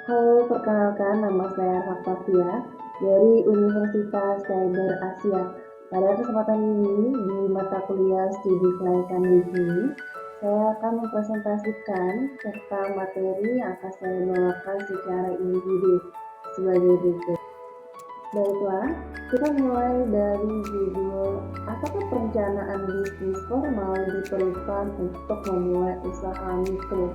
Halo, perkenalkan nama saya Hafsafia dari Universitas Cyber Asia. Pada kesempatan ini, di mata kuliah studi kelaikan gizi, saya akan mempresentasikan tentang materi yang akan saya bawakan secara individu sebagai berikut. Baiklah, kita mulai dari judul, apakah perencanaan bisnis formal diperlukan untuk memulai usaha mikro?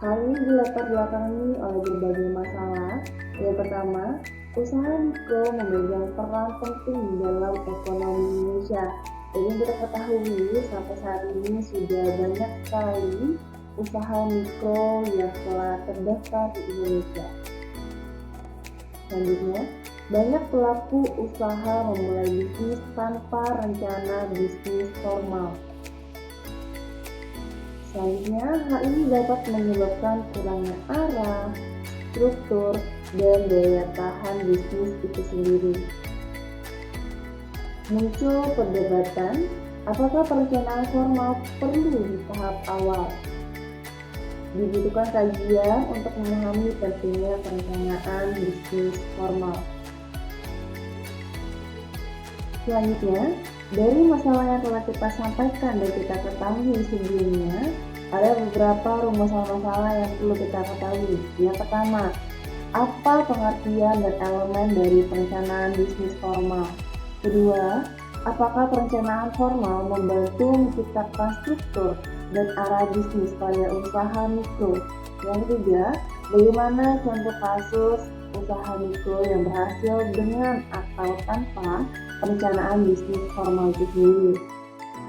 Hal ini dilatar belakangi oleh berbagai masalah. Yang pertama, usaha mikro memegang peran penting dalam ekonomi Indonesia. Jadi kita ketahui sampai saat ini sudah banyak sekali usaha mikro yang telah terdaftar di Indonesia. Selanjutnya, banyak pelaku usaha memulai bisnis tanpa rencana bisnis formal. Selanjutnya, hal ini dapat menyebabkan kurangnya arah, struktur, dan daya tahan bisnis itu sendiri. Muncul perdebatan, apakah perencanaan formal perlu di tahap awal? Dibutuhkan kajian untuk memahami pentingnya perencanaan bisnis formal. Selanjutnya, dari masalah yang telah kita sampaikan dan kita ketahui sebelumnya, ada beberapa rumusan masalah yang perlu kita ketahui. Yang pertama, apa pengertian dan elemen dari perencanaan bisnis formal? Kedua, apakah perencanaan formal membantu menciptakan struktur dan arah bisnis pada usaha mikro? Yang ketiga, bagaimana contoh kasus usaha mikro yang berhasil dengan atau tanpa perencanaan bisnis formal itu sendiri?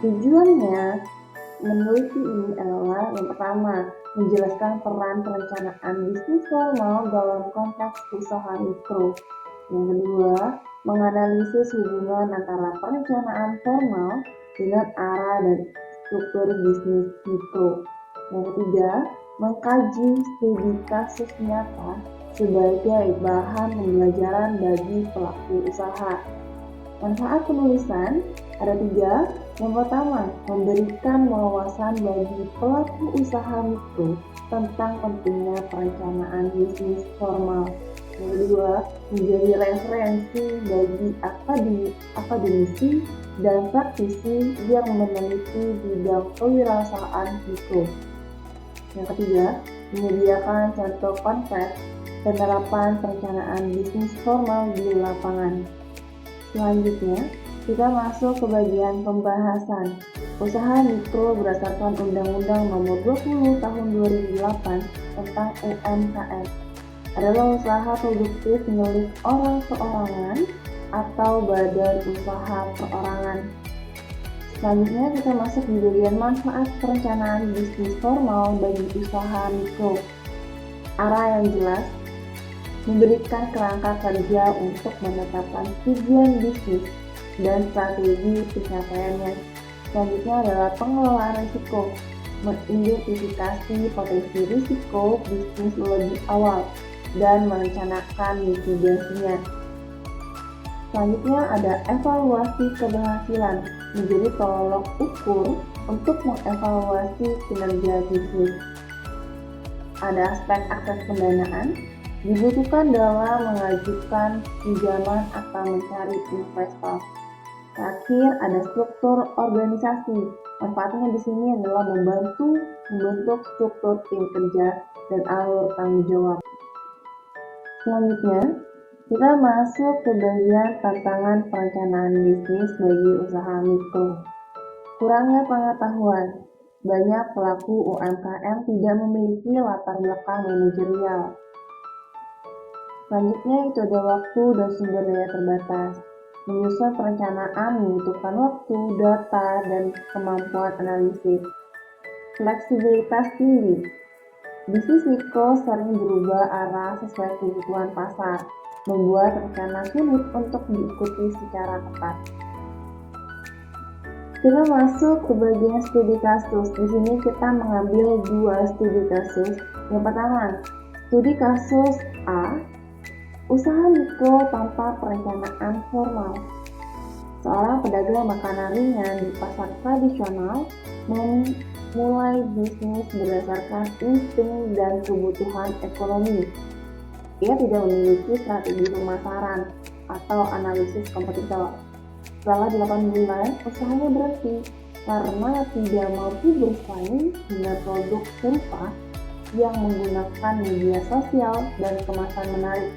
Tujuannya meneliti ini adalah yang pertama, menjelaskan peran perencanaan bisnis formal dalam konteks usaha mikro. Yang kedua, menganalisis hubungan antara perencanaan formal dengan arah dan struktur bisnis mikro. Yang ketiga, mengkaji studi kasus nyata sebagai bahan pembelajaran bagi pelaku usaha. Manfaat penulisan ada 3. Yang pertama, memberikan wawasan bagi pelaku usaha mikro tentang pentingnya perencanaan bisnis formal. Yang kedua, menjadi referensi bagi akademisi dan praktisi yang meneliti bidang kewirausahaan mikro. Yang ketiga, menyediakan contoh konkret penerapan perencanaan bisnis formal di lapangan. Selanjutnya, kita masuk ke bagian pembahasan. Usaha mikro berdasarkan Undang-Undang Nomor 20 Tahun 2008 tentang UMKM adalah usaha produktif milik orang perorangan atau badan usaha perorangan. Selanjutnya kita masuk di bagian manfaat perencanaan bisnis formal bagi usaha mikro. Arah yang jelas, memberikan kerangka kerja untuk menetapkan tujuan bisnis dan strategi pencapaiannya. Selanjutnya adalah pengelolaan risiko, mengidentifikasi potensi risiko bisnis lebih awal dan merencanakan mitigasinya. Selanjutnya ada evaluasi keberhasilan, menjadi tolok ukur untuk mengevaluasi kinerja bisnis. Ada aspek akses pendanaan, dibutuhkan dalam mengajukan pinjaman atau mencari investor. Terakhir ada struktur organisasi. Manfaatnya di sini adalah membentuk struktur tim kerja dan alur tanggung jawab. Selanjutnya, kita masuk ke bagian tantangan perencanaan bisnis bagi usaha mikro. Kurangnya pengetahuan. Banyak pelaku UMKM tidak memiliki latar belakang manajerial. Selanjutnya itu ada waktu dan sumber daya terbatas. Menyusun perencanaan membutuhkan waktu, data, dan kemampuan analisis. Fleksibilitas tinggi. Bisnis mikro sering berubah arah sesuai kebutuhan pasar, membuat rencana sulit untuk diikuti secara ketat. Kita masuk ke bagian studi kasus. Di sini kita mengambil 2 studi kasus. Yang pertama, studi kasus A, usaha mikro tanpa perencanaan formal. Seorang pedagang makanan ringan di pasar tradisional mulai bisnis berdasarkan insting dan kebutuhan ekonomi. Ia tidak memiliki strategi pemasaran atau analisis kompetitor. Setelah 8 bulan, usahanya berhenti karena tidak mampu bersaing dengan produk serupa yang menggunakan media sosial dan kemasan menarik.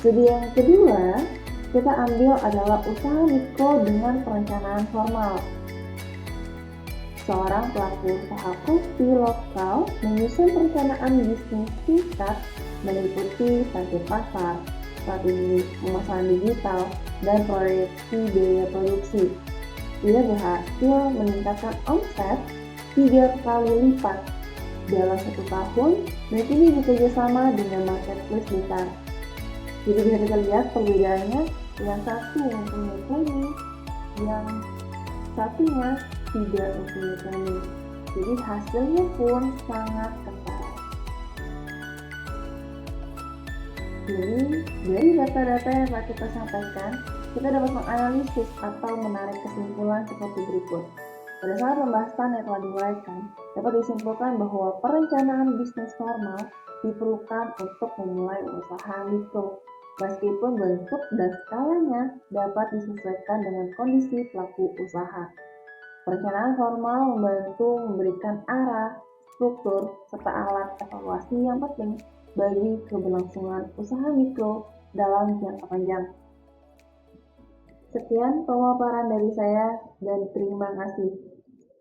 Studi yang kedua, kita ambil adalah usaha mikro dengan perencanaan formal. Seorang pelaku usaha kopi lokal menyusun perencanaan bisnis singkat meliputi target pasar, strategi pemasaran digital, dan proyeksi biaya produksi. Ia berhasil meningkatkan omset 3 kali lipat dalam 1 tahun dan kini bekerja sama dengan marketplace besar. Jadi bisa kita lihat perbedaannya, yang satu mempunyai planning, yang satunya tidak mempunyai planning. Jadi hasilnya pun sangat ketat. Jadi dari data-data yang telah kita sampaikan, kita dapat menganalisis atau menarik kesimpulan seperti berikut. Pada saat pembahasan yang telah diuraikan, dapat disimpulkan bahwa perencanaan bisnis formal diperlukan untuk memulai usaha mikro, meskipun bentuk dan skalanya dapat disesuaikan dengan kondisi pelaku usaha. Perencanaan formal membantu memberikan arah, struktur, serta alat evaluasi yang penting bagi keberlangsungan usaha mikro dalam jangka panjang. Sekian pemaparan dari saya dan terima kasih.